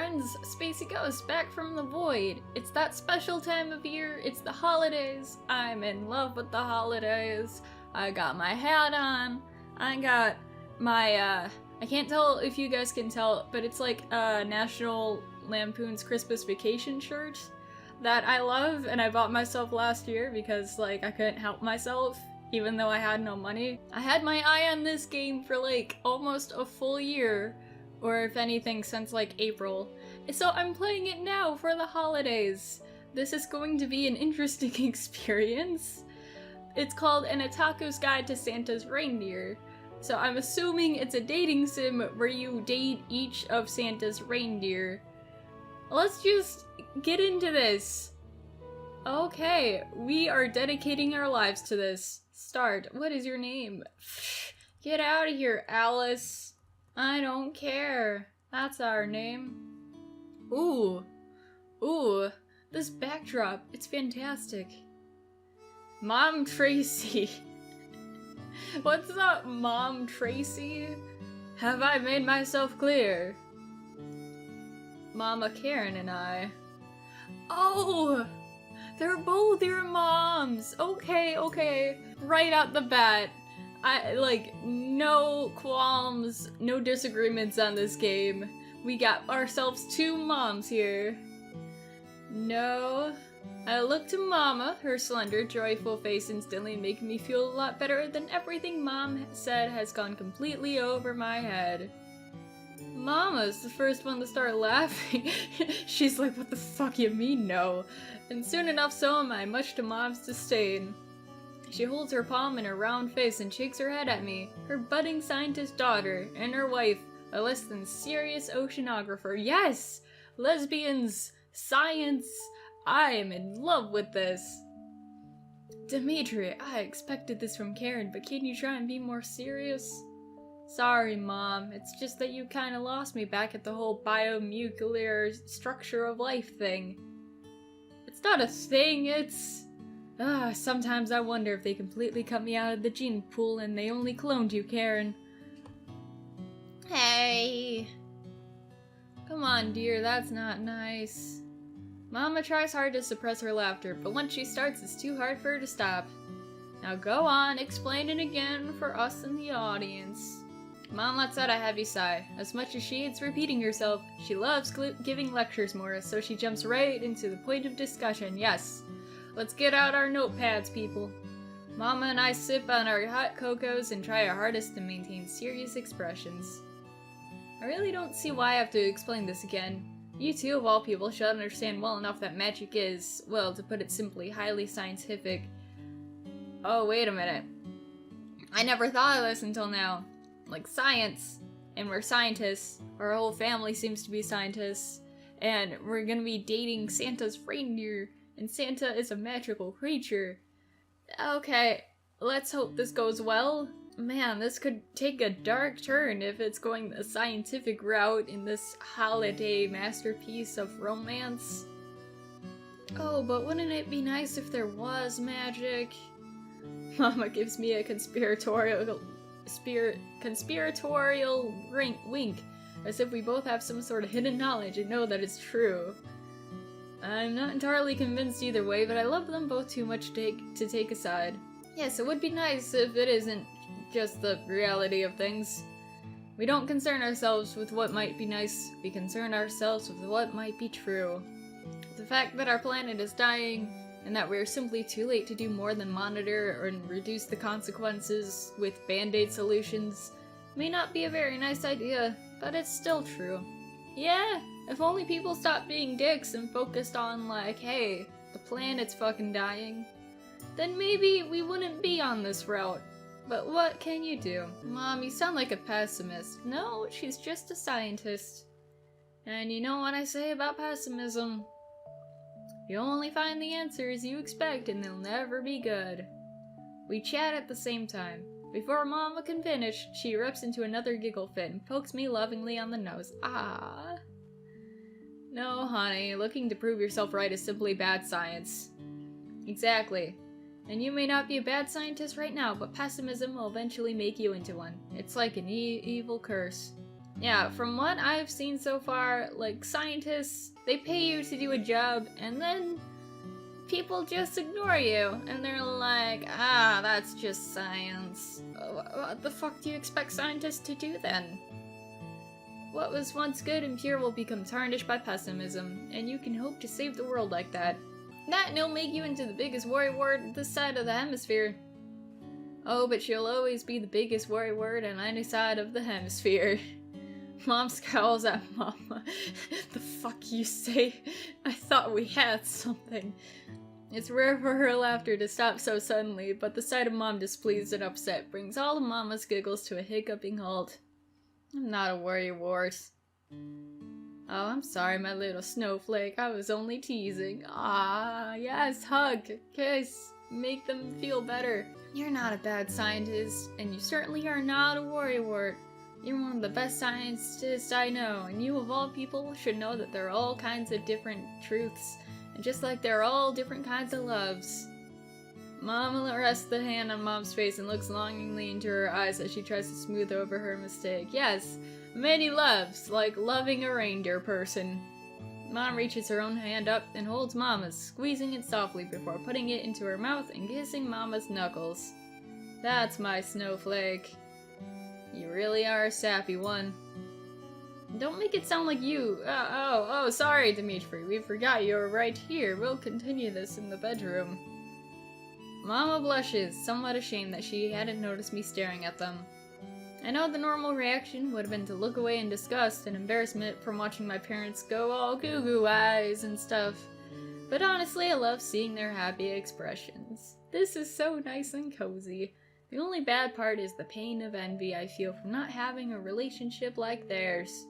friends, Spacey Ghost back from the void. It's that special time of year, it's the holidays. I'm in love with the holidays. I got my hat on. I got my, I can't tell if you guys can tell, but it's like National Lampoon's Christmas Vacation shirt that I love, and I bought myself last year because, like, I couldn't help myself, even though I had no money. I had my eye on this game for, like, almost a full year, or if anything, since, like, April. So I'm playing it now for the holidays. This is going to be an interesting experience. It's called An Otaku's Guide to Santa's Reindeer. So I'm assuming it's a dating sim where you date each of Santa's reindeer. Let's just get into this. Okay, we are dedicating our lives to this. Start. What is your name? Get out of here, Alice. I don't care. That's our name. Ooh. Ooh. This backdrop, it's fantastic. Mom Tracy. What's up, Mom Tracy? Have I made myself clear? Mama Karen and I. Oh! They're both your moms! Okay, okay. Right out the bat. No qualms, no disagreements on this game. We got ourselves two moms here. No. I look to Mama, her slender, joyful face instantly making me feel a lot better than everything Mom said has gone completely over my head. Mama's the first one to start laughing. She's like, what the fuck you mean no? And soon enough so am I, much to Mom's disdain. She holds her palm in her round face and shakes her head at me, her budding scientist daughter, and her wife, a less than serious oceanographer. Yes! Lesbians! Science! I am in love with this! Dimitri, I expected this from Karen, but can you try and be more serious? Sorry, Mom. It's just that you kinda lost me back at the whole biomolecular structure of life thing. It's not a thing, it's... sometimes I wonder if they completely cut me out of the gene pool and they only cloned you, Karen. Hey! Come on, dear, that's not nice. Mama tries hard to suppress her laughter, but once she starts, it's too hard for her to stop. Now go on, explain it again for us in the audience. Mom lets out a heavy sigh. As much as she hates repeating herself, she loves giving lectures more, so she jumps right into the point of discussion. Yes, let's get out our notepads, people. Mama and I sip on our hot cocos and try our hardest to maintain serious expressions. I really don't see why I have to explain this again. You two, of all people, should understand well enough that magic is, well, to put it simply, highly scientific. Oh, wait a minute. I never thought of this until now. Like, science, and we're scientists. Our whole family seems to be scientists. And we're gonna be dating Santa's reindeer, and Santa is a magical creature. Okay, let's hope this goes well. Man, this could take a dark turn if it's going the scientific route in this holiday masterpiece of romance. Oh, but wouldn't it be nice if there was magic? Mama gives me a conspiratorial wink, as if we both have some sort of hidden knowledge and know that it's true. I'm not entirely convinced either way, but I love them both too much to take a side. Yes, it would be nice if it isn't just the reality of things. We don't concern ourselves with what might be nice, we concern ourselves with what might be true. The fact that our planet is dying, and that we're simply too late to do more than monitor and reduce the consequences with band-aid solutions may not be a very nice idea, but it's still true. Yeah, if only people stopped being dicks and focused on like, hey, the planet's fucking dying, then maybe we wouldn't be on this route. But what can you do? Mom, you sound like a pessimist. No, she's just a scientist. And you know what I say about pessimism? You only find the answers you expect and they'll never be good. We chat at the same time. Before Mama can finish, she erupts into another giggle fit and pokes me lovingly on the nose. Ah. No, honey, looking to prove yourself right is simply bad science. Exactly. And you may not be a bad scientist right now, but pessimism will eventually make you into one. It's like an evil curse. Yeah, from what I've seen so far, like, scientists, they pay you to do a job, and then people just ignore you, and they're like, ah, that's just science. What the fuck do you expect scientists to do then? What was once good and pure will become tarnished by pessimism, and you can hope to save the world like that. That and it'll make you into the biggest worrywart this side of the hemisphere. Oh, but you'll always be the biggest worrywart on any side of the hemisphere. Mom scowls at Mama. The fuck you say? I thought we had something. It's rare for her laughter to stop so suddenly, but the sight of Mom displeased and upset brings all of Mama's giggles to a hiccuping halt. I'm not a worrywart. Oh, I'm sorry, my little snowflake. I was only teasing. Ah, yes, hug, kiss, make them feel better. You're not a bad scientist, and you certainly are not a worrywart. You're one of the best scientists I know, and you of all people should know that there are all kinds of different truths, and just like there are all different kinds of loves. Mama rests the hand on Mom's face and looks longingly into her eyes as she tries to smooth over her mistake. Yes, many loves, like loving a reindeer person. Mom reaches her own hand up and holds Mama's, squeezing it softly before putting it into her mouth and kissing Mama's knuckles. That's my snowflake. You really are a sappy one. Don't make it sound like you. Oh, sorry, Dimitri. We forgot you were right here. We'll continue this in the bedroom. Mama blushes, somewhat ashamed that she hadn't noticed me staring at them. I know the normal reaction would have been to look away in disgust and embarrassment from watching my parents go all goo-goo eyes and stuff. But honestly, I love seeing their happy expressions. This is so nice and cozy. The only bad part is the pain of envy I feel from not having a relationship like theirs.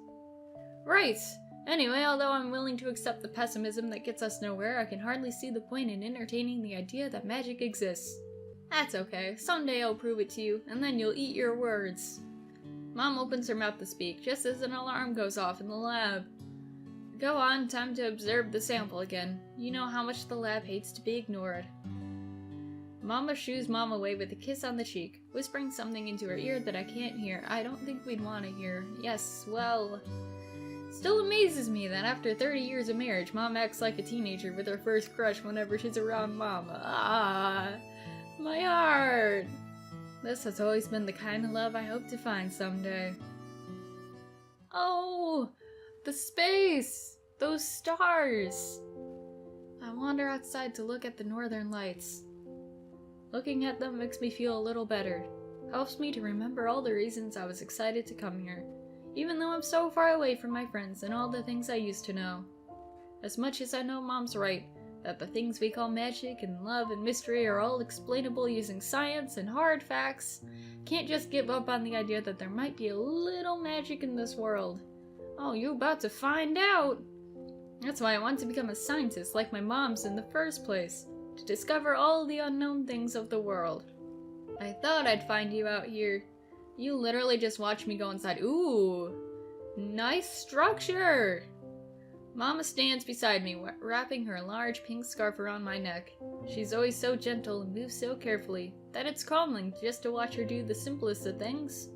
Right! Anyway, although I'm willing to accept the pessimism that gets us nowhere, I can hardly see the point in entertaining the idea that magic exists. That's okay. Someday I'll prove it to you, and then you'll eat your words. Mom opens her mouth to speak, just as an alarm goes off in the lab. Go on, time to observe the sample again. You know how much the lab hates to be ignored. Mama shoos Mom away with a kiss on the cheek, whispering something into her ear that I can't hear. I don't think we'd want to hear. Yes, well... Still amazes me that after 30 years of marriage, Mom acts like a teenager with her first crush whenever she's around Mama. Ah, my heart! This has always been the kind of love I hope to find someday. Oh, the space! Those stars! I wander outside to look at the northern lights. Looking at them makes me feel a little better. Helps me to remember all the reasons I was excited to come here. Even though I'm so far away from my friends and all the things I used to know. As much as I know Mom's right, that the things we call magic and love and mystery are all explainable using science and hard facts, can't just give up on the idea that there might be a little magic in this world. Oh, you about to find out! That's why I want to become a scientist like my mom's in the first place, to discover all the unknown things of the world. I thought I'd find you out here. You literally just watched me go inside. Ooh, nice structure! Mama stands beside me, wrapping her large pink scarf around my neck. She's always so gentle and moves so carefully that it's calming just to watch her do the simplest of things.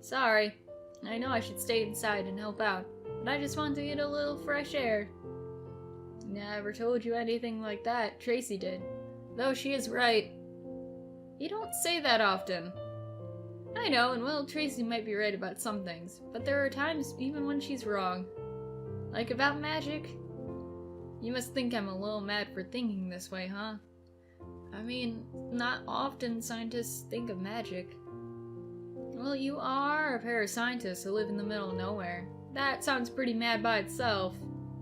Sorry, I know I should stay inside and help out, but I just want to get a little fresh air. Never told you anything like that, Tracy did. Though she is right. You don't say that often. I know, and well, Tracy might be right about some things, but there are times even when she's wrong. Like about magic? You must think I'm a little mad for thinking this way, huh? I mean, not often scientists think of magic. Well, you are a pair of scientists who live in the middle of nowhere. That sounds pretty mad by itself.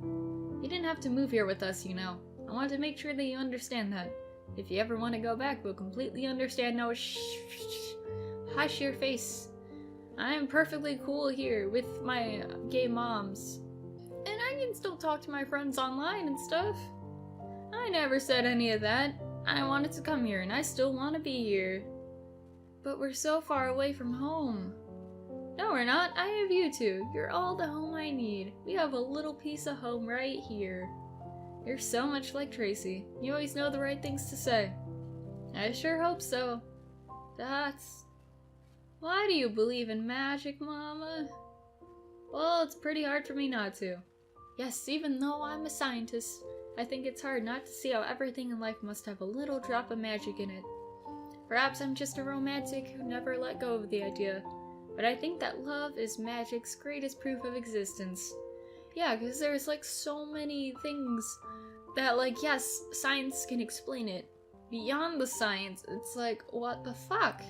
You didn't have to move here with us, you know. I want to make sure that you understand that. If you ever want to go back, we'll completely understand. No, shh. Hush your face. I am perfectly cool here with my gay moms. And I can still talk to my friends online and stuff. I never said any of that. I wanted to come here and I still want to be here. But we're so far away from home. No, we're not. I have you two. You're all the home I need. We have a little piece of home right here. You're so much like Tracy. You always know the right things to say. I sure hope so. That's... Why do you believe in magic, Mama? Well, it's pretty hard for me not to. Yes, even though I'm a scientist, I think it's hard not to see how everything in life must have a little drop of magic in it. Perhaps I'm just a romantic who never let go of the idea, but I think that love is magic's greatest proof of existence. Yeah, because there's like so many things that, like, yes, science can explain it. Beyond the science, it's like, what the fuck?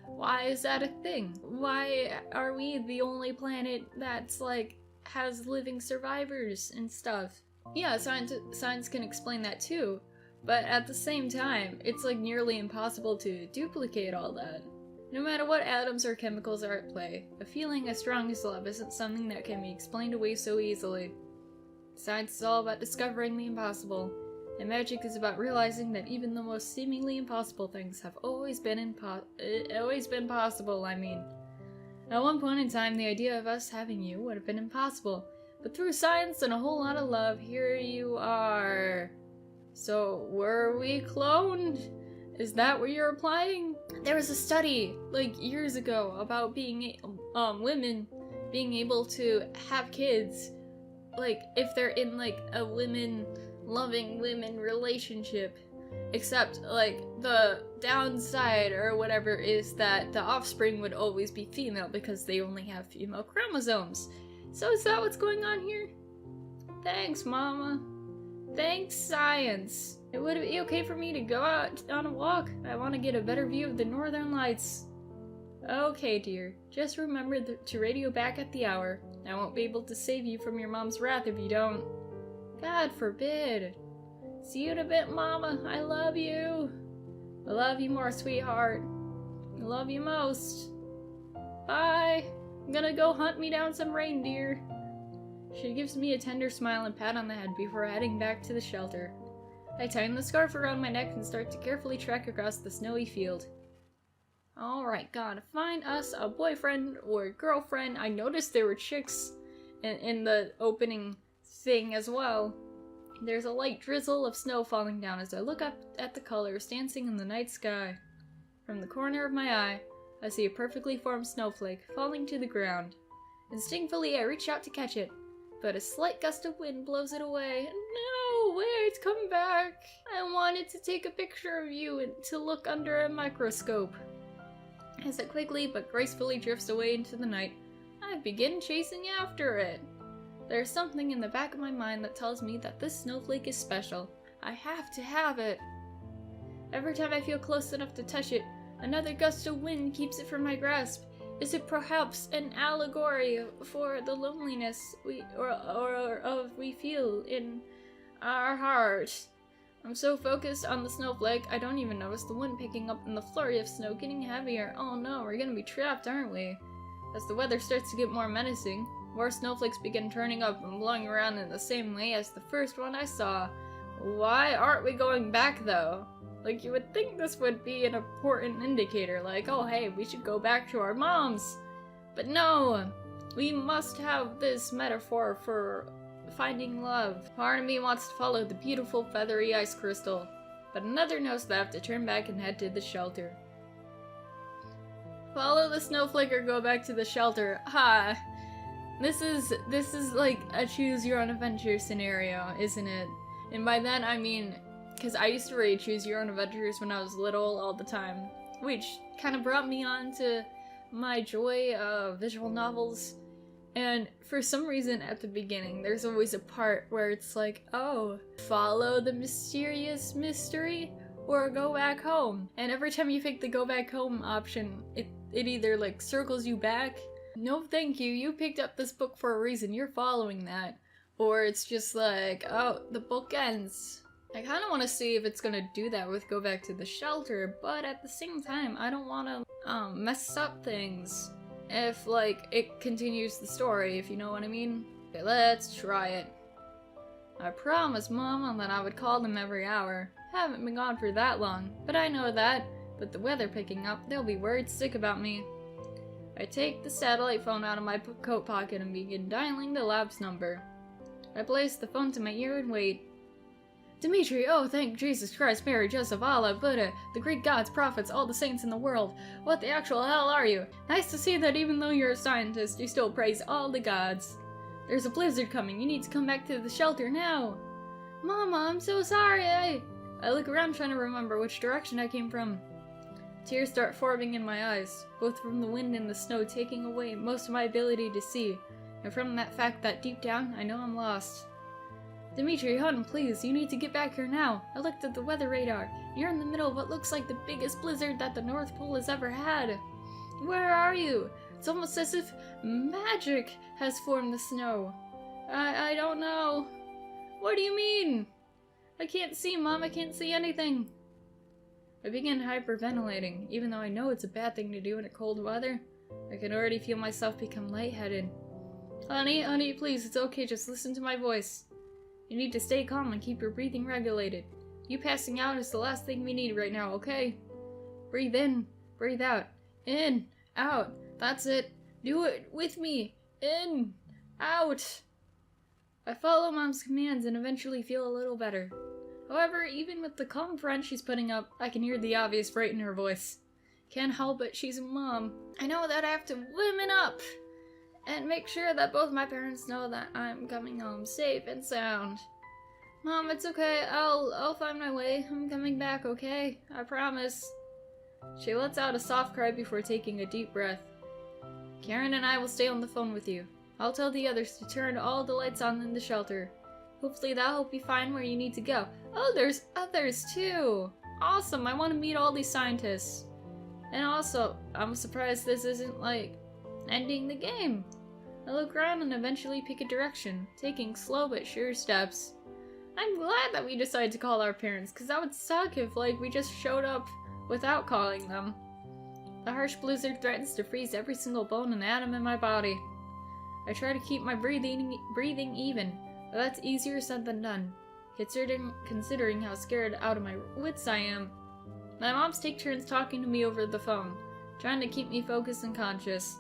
Why is that a thing? Why are we the only planet that's like has living survivors and stuff? Yeah, science can explain that too, but at the same time, it's like nearly impossible to duplicate all that. No matter what atoms or chemicals are at play, a feeling as strong as love isn't something that can be explained away so easily. Science is all about discovering the impossible, and magic is about realizing that even the most seemingly impossible things have always been possible, I mean. At one point in time, the idea of us having you would have been impossible, but through science and a whole lot of love, here you are. So, were we cloned? Is that what you're implying? There was a study, like, years ago about women being able to have kids, like, if they're in, like, a loving women relationship. Except, like, the downside or whatever is that the offspring would always be female because they only have female chromosomes. So is that what's going on here? Thanks, Mama. Thanks, science. It would be okay for me to go out on a walk. I want to get a better view of the northern lights. Okay, dear. Just remember to radio back at the hour. I won't be able to save you from your mom's wrath if you don't. God forbid. See you in a bit, Mama. I love you. I love you more, sweetheart. I love you most. Bye. I'm gonna go hunt me down some reindeer. She gives me a tender smile and pat on the head before heading back to the shelter. I tighten the scarf around my neck and start to carefully trek across the snowy field. Alright, gotta find us a boyfriend or girlfriend. I noticed there were chicks in the opening thing as well. There's a light drizzle of snow falling down as I look up at the colors dancing in the night sky. From the corner of my eye, I see a perfectly formed snowflake falling to the ground. Instinctively, I reach out to catch it, but a slight gust of wind blows it away. No, wait, come back. I wanted to take a picture of you and to look under a microscope. As it quickly but gracefully drifts away into the night, I begin chasing after it. There's something in the back of my mind that tells me that this snowflake is special. I have to have it. Every time I feel close enough to touch it, another gust of wind keeps it from my grasp. Is it perhaps an allegory for the loneliness we feel in our heart? I'm so focused on the snowflake, I don't even notice the wind picking up and the flurry of snow getting heavier. Oh no, we're gonna be trapped, aren't we? As the weather starts to get more menacing, more snowflakes begin turning up and blowing around in the same way as the first one I saw. Why aren't we going back though? Like, you would think this would be an important indicator, like, oh hey, we should go back to our moms. But no! We must have this metaphor for finding love. Part of me wants to follow the beautiful feathery ice crystal, but another knows that I have to turn back and head to the shelter. Follow the snowflake or go back to the shelter. Ha! This is like a choose your own adventure scenario, isn't it? And by that I mean, because I used to read choose your own adventures when I was little all the time, which kind of brought me on to my joy of visual novels. And for some reason at the beginning, there's always a part where it's like, oh, follow the mysterious mystery or go back home. And every time you pick the go back home option, it either like circles you back. No thank you, you picked up this book for a reason, you're following that. Or it's just like, oh, the book ends. I kind of want to see if it's gonna do that with go back to the shelter, but at the same time, I don't want to mess up things if, like, it continues the story, if you know what I mean. Okay, let's try it. I promised Mama that I would call them every hour. Haven't been gone for that long, but I know that, with the weather picking up, they'll be worried sick about me. I take the satellite phone out of my coat pocket and begin dialing the lab's number. I place the phone to my ear and wait. Dimitri, oh thank Jesus Christ, Mary, Joseph, Allah, Buddha, the Greek gods, prophets, all the saints in the world. What the actual hell are you? Nice to see that even though you're a scientist, you still praise all the gods. There's a blizzard coming, you need to come back to the shelter now. Mama, I'm so sorry. I look around trying to remember which direction I came from. Tears start forming in my eyes, both from the wind and the snow taking away most of my ability to see, and from that fact that deep down, I know I'm lost. Dimitri, Hunt, please, you need to get back here now. I looked at the weather radar. You're in the middle of what looks like the biggest blizzard that the North Pole has ever had. Where are you? It's almost as if magic has formed the snow. I don't know. What do you mean? I can't see, Mom. I can't see anything. I begin hyperventilating, even though I know it's a bad thing to do in a cold weather. I can already feel myself become lightheaded. Honey, please, it's okay. Just listen to my voice. You need to stay calm and keep your breathing regulated. You passing out is the last thing we need right now, okay? Breathe in, breathe out. In, out. That's it. Do it with me. In, out. I follow Mom's commands and eventually feel a little better. However, even with the calm front she's putting up, I can hear the obvious fright in her voice. Can't help it, she's a mom. I know that I have to women up and make sure that both my parents know that I'm coming home safe and sound. Mom, it's okay. I'll find my way. I'm coming back, okay? I promise. She lets out a soft cry before taking a deep breath. Karen and I will stay on the phone with you. I'll tell the others to turn all the lights on in the shelter. Hopefully that'll help you find where you need to go. Oh, there's others too! Awesome, I want to meet all these scientists. And also, I'm surprised this isn't, like, ending the game. I look around and eventually pick a direction, taking slow but sure steps. I'm glad that we decided to call our parents, because that would suck if, like, we just showed up without calling them. The harsh blizzard threatens to freeze every single bone and atom in my body. I try to keep my breathing even, but that's easier said than done, considering how scared out of my wits I am. My moms take turns talking to me over the phone, trying to keep me focused and conscious.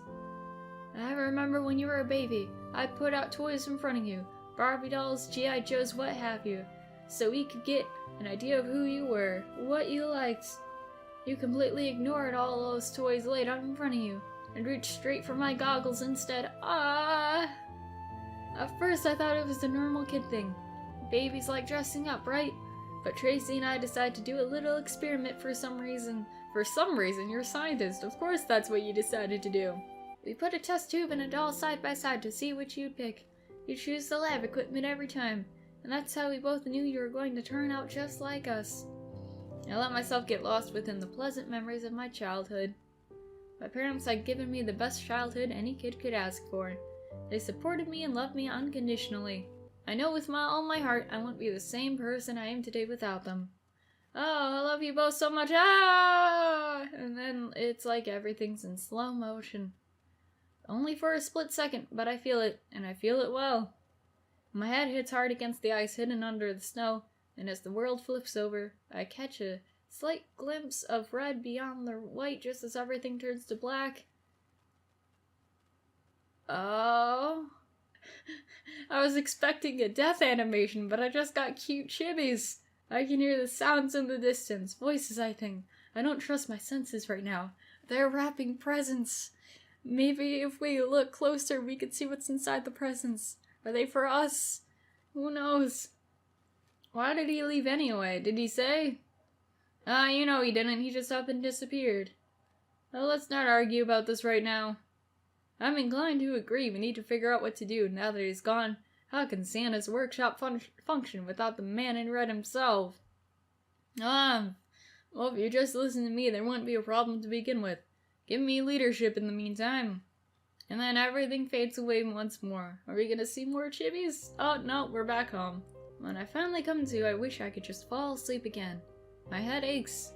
I remember when you were a baby, I'd put out toys in front of you, Barbie dolls, G.I. Joes, what have you, so we could get an idea of who you were, what you liked. You completely ignored all those toys laid out in front of you, and reached straight for my goggles instead. At first I thought it was a normal kid thing. Babies like dressing up, right? But Tracy and I decided to do a little experiment for some reason. For some reason, you're a scientist. Of course that's what you decided to do. We put a test tube and a doll side by side to see which you'd pick. You choose the lab equipment every time, and that's how we both knew you were going to turn out just like us. I let myself get lost within the pleasant memories of my childhood. My parents had given me the best childhood any kid could ask for. They supported me and loved me unconditionally. I know with all my heart I won't be the same person I am today without them. Oh, I love you both so much. And then it's like everything's in slow motion. Only for a split second, but I feel it, and I feel it well. My head hits hard against the ice hidden under the snow, and as the world flips over, I catch a slight glimpse of red beyond the white just as everything turns to black. Oh. I was expecting a death animation, but I just got cute chibis. I can hear the sounds in the distance, voices I think. I don't trust my senses right now. They're wrapping presents. Maybe if we look closer, we could see what's inside the presents. Are they for us? Who knows? Why did he leave anyway? Did he say? You know he didn't. He just up and disappeared. Well, let's not argue about this right now. I'm inclined to agree. We need to figure out what to do now that he's gone. How can Santa's workshop function without the man in red himself? Well, if you just listen to me, there wouldn't be a problem to begin with. Give me leadership in the meantime. And then everything fades away once more. Are we gonna see more chibis? Oh, no, we're back home. When I finally come to, I wish I could just fall asleep again. My head aches.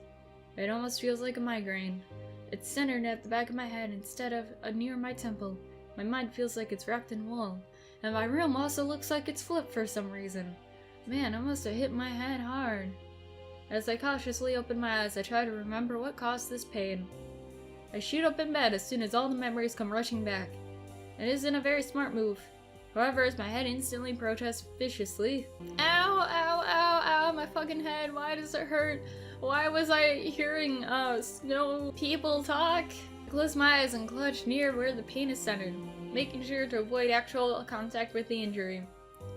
It almost feels like a migraine. It's centered at the back of my head instead of near my temple. My mind feels like it's wrapped in wool. And my room also looks like it's flipped for some reason. Man, I must have hit my head hard. As I cautiously open my eyes, I try to remember what caused this pain. I shoot up in bed as soon as all the memories come rushing back. It isn't a very smart move. However, as my head instantly protests viciously, ow, ow, ow, ow, on my fucking head? Why does it hurt? Why was I hearing, snow people talk? I close my eyes and clutch near where the pain is centered, making sure to avoid actual contact with the injury.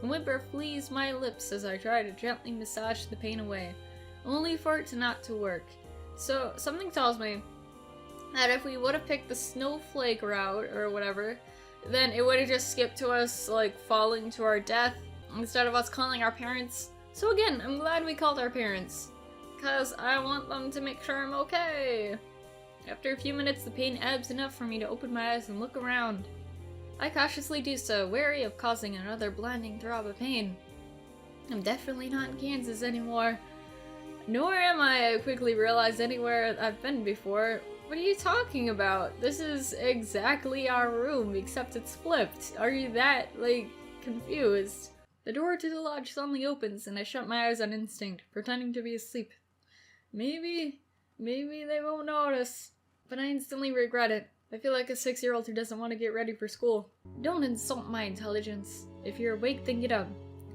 A whimper flees my lips as I try to gently massage the pain away, only for it to not to work. So, something tells me that if we would have picked the Snowflake route, or whatever, then it would have just skipped to us, like, falling to our death, instead of us calling our parents. So again, I'm glad we called our parents, because I want them to make sure I'm okay. After a few minutes, the pain ebbs enough for me to open my eyes and look around. I cautiously do so, wary of causing another blinding throb of pain. I'm definitely not in Kansas anymore. Nor am I, I quickly realize, anywhere I've been before. What are you talking about? This is exactly our room, except it's flipped. Are you that, like, confused? The door to the lodge suddenly opens, and I shut my eyes on instinct, pretending to be asleep. Maybe they won't notice. But I instantly regret it. I feel like a 6-year-old who doesn't want to get ready for school. Don't insult my intelligence. If you're awake, then get up.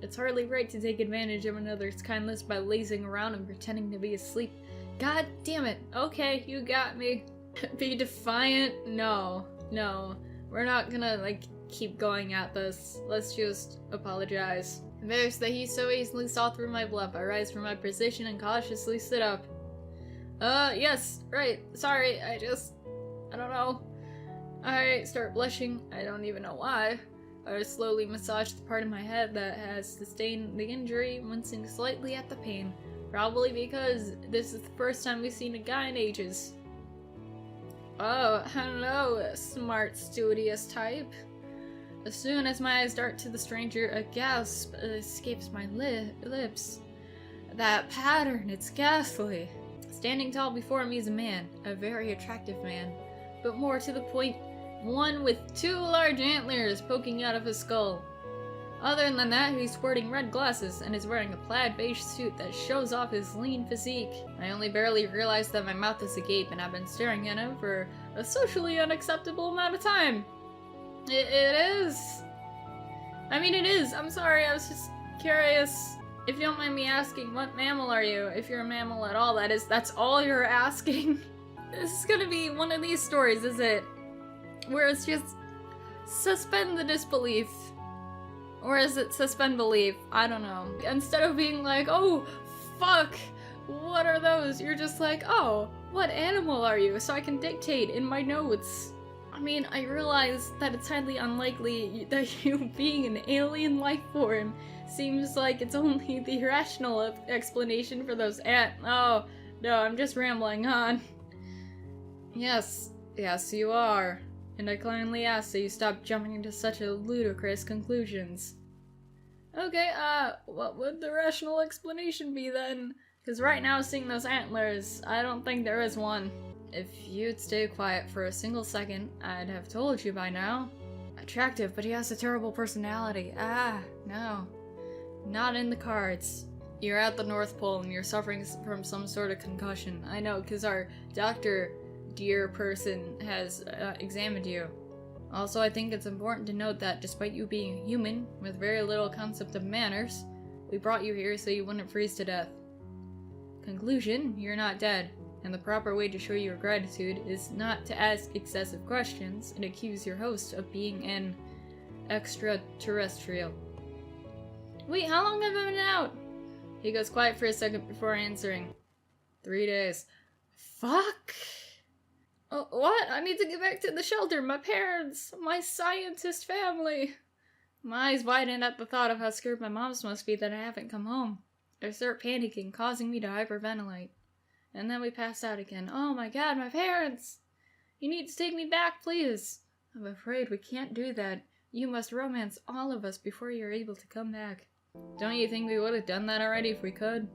It's hardly right to take advantage of another's kindness by lazing around and pretending to be asleep. God damn it. Okay, you got me. Be defiant? No. We're not gonna, like, keep going at this. Let's just apologize. Embarrassed that he so easily saw through my bluff, I rise from my position and cautiously sit up. Yes, right. Sorry, I don't know. I start blushing. I don't even know why. I slowly massage the part of my head that has sustained the injury, wincing slightly at the pain. Probably because this is the first time we've seen a guy in ages. Oh, hello, smart, studious type. As soon as my eyes dart to the stranger, a gasp escapes my lips. That pattern, it's ghastly. Standing tall before me is a man, a very attractive man, but more to the point, one with 2 large antlers poking out of his skull. Other than that, he's sporting red glasses and is wearing a plaid beige suit that shows off his lean physique. I only barely realize that my mouth is agape and I've been staring at him for a socially unacceptable amount of time. It is. I mean, it is. I'm sorry, I was just curious. If you don't mind me asking, what mammal are you? If you're a mammal at all, that's all you're asking. This is gonna be one of these stories, is it? Where it's just suspend the disbelief. Or is it suspend belief? I don't know. Instead of being like, oh, fuck, what are those? You're just like, oh, what animal are you? So I can dictate in my notes. I mean, I realize that it's highly unlikely that you being an alien life form seems like it's only the rational explanation for those oh, no, I'm just rambling on. Yes, you are. And I kindly ask that you stop jumping into such a ludicrous conclusions. Okay, what would the rational explanation be then? Because right now, seeing those antlers, I don't think there is one. If you'd stay quiet for a single second, I'd have told you by now. Attractive, but he has a terrible personality. No. Not in the cards. You're at the North Pole and you're suffering from some sort of concussion. I know, because our dear person has examined you. Also, I think it's important to note that despite you being a human with very little concept of manners, we brought you here so you wouldn't freeze to death. Conclusion, you're not dead, and the proper way to show your gratitude is not to ask excessive questions and accuse your host of being an extraterrestrial. Wait, how long have I been out? He goes quiet for a second before answering. 3 days. Fuck! Oh, what? I need to get back to the shelter. My parents. My scientist family. My eyes widen at the thought of how scared my moms must be that I haven't come home. I start panicking, causing me to hyperventilate. And then we pass out again. Oh my god, my parents! You need to take me back, please. I'm afraid we can't do that. You must romance all of us before you're able to come back. Don't you think we would have done that already if we could?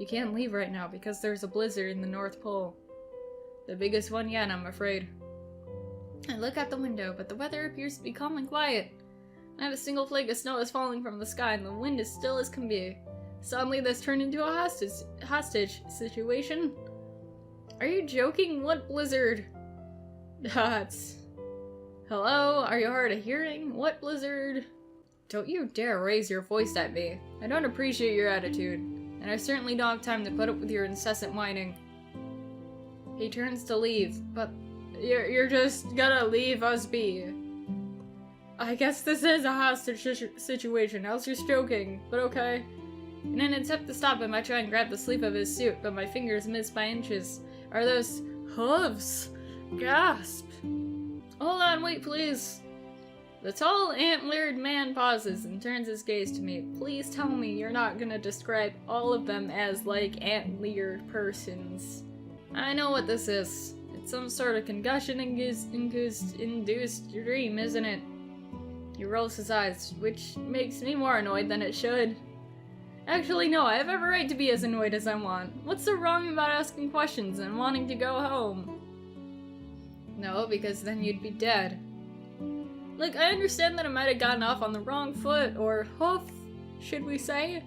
You can't leave right now because there's a blizzard in the North Pole. The biggest one yet, I'm afraid. I look out the window, but the weather appears to be calm and quiet. Not a single flake of snow is falling from the sky, and the wind is still as can be. Suddenly, this turned into a hostage situation. Are you joking? What blizzard? Hello? Are you hard of hearing? What blizzard? Don't you dare raise your voice at me. I don't appreciate your attitude. and I certainly don't have time to put up with your incessant whining. He turns to leave, but you're just gonna leave us be. I guess this is a hostage situation, else you're joking, but okay. In an attempt to stop him, I try and grab the sleeve of his suit, but my fingers miss by inches. Are those hooves? Gasp! Hold on, wait, please. The tall, antlered man pauses and turns his gaze to me. Please tell me you're not gonna describe all of them as, like, antlered persons. I know what this is. It's some sort of concussion-induced dream, isn't it? He rolls his eyes, which makes me more annoyed than it should. Actually, no, I have every right to be as annoyed as I want. What's so wrong about asking questions and wanting to go home? No, because then you'd be dead. Like, I understand that I might have gotten off on the wrong foot, or hoof, should we say,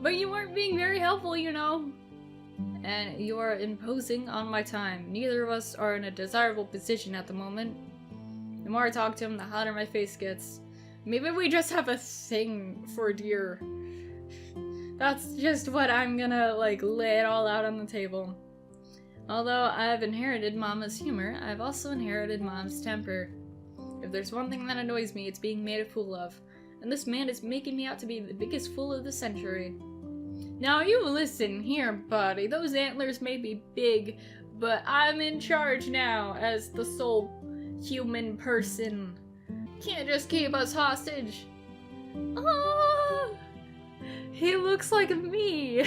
but you weren't being very helpful, you know. And you are imposing on my time. Neither of us are in a desirable position at the moment. The more I talk to him, the hotter my face gets. Maybe we just have a thing for deer. That's just what I'm gonna, like, lay it all out on the table. Although I've inherited Mama's humor, I've also inherited Mom's temper. If there's one thing that annoys me, it's being made a fool of. And this man is making me out to be the biggest fool of the century. Now you listen here, buddy. Those antlers may be big, but I'm in charge now as the sole human person. Can't just keep us hostage. Oh, he looks like me.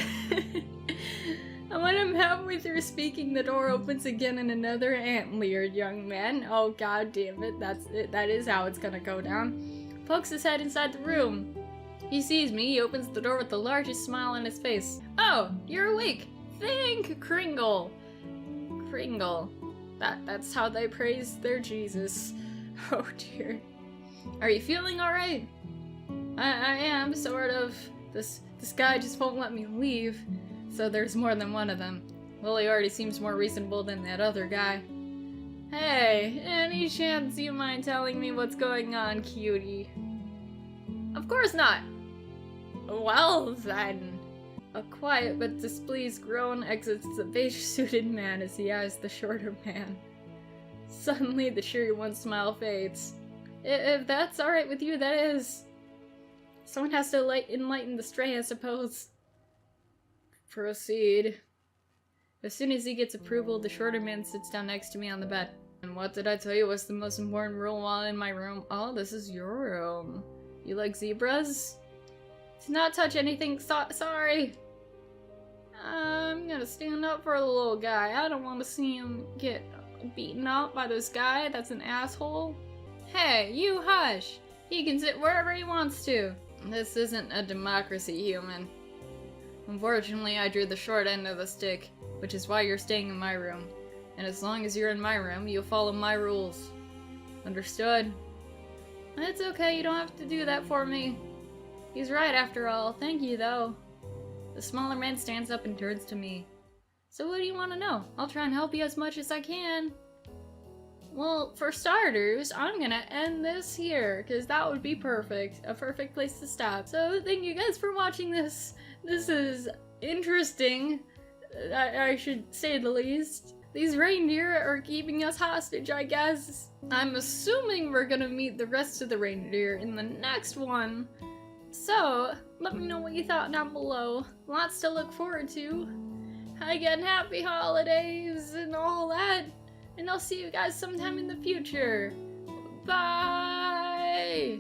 And when I'm halfway through speaking, the door opens again and another antlered young man, oh god damn it, that is how it's gonna go down, pokes his head inside the room. He sees me, he opens the door with the largest smile on his face. Oh, you're awake. Thank Kringle. Kringle. That's how they praise their Jesus. Oh dear. Are you feeling alright? I am, sort of. This guy just won't let me leave. So there's more than one of them. Well, he already seems more reasonable than that other guy. Hey, any chance you mind telling me what's going on, cutie? Of course not. Well then. A quiet but displeased groan exits the beige-suited man as he eyes the shorter man. Suddenly, the cheery one smile fades. If that's alright with you, that is. Someone has to enlighten the stray, I suppose. Proceed. As soon as he gets approval, the shorter man sits down next to me on the bed. And what did I tell you was the most important rule while in my room? Oh, this is your room. You like zebras? To not touch anything, sorry. I'm gonna stand up for the little guy. I don't want to see him get beaten up by this guy that's an asshole. Hey, you hush! He can sit wherever he wants to. This isn't a democracy, human. Unfortunately, I drew the short end of the stick, which is why you're staying in my room. And as long as you're in my room, you'll follow my rules. Understood? It's okay, you don't have to do that for me. He's right after all. Thank you, though. The smaller man stands up and turns to me. So what do you want to know? I'll try and help you as much as I can. Well, for starters, I'm gonna end this here, because that would be perfect. A perfect place to stop. So thank you guys for watching this. This is interesting, I should say the least. These reindeer are keeping us hostage, I guess. I'm assuming we're gonna meet the rest of the reindeer in the next one. So, let me know what you thought down below. Lots to look forward to. Again, happy holidays and all that. And I'll see you guys sometime in the future. Bye!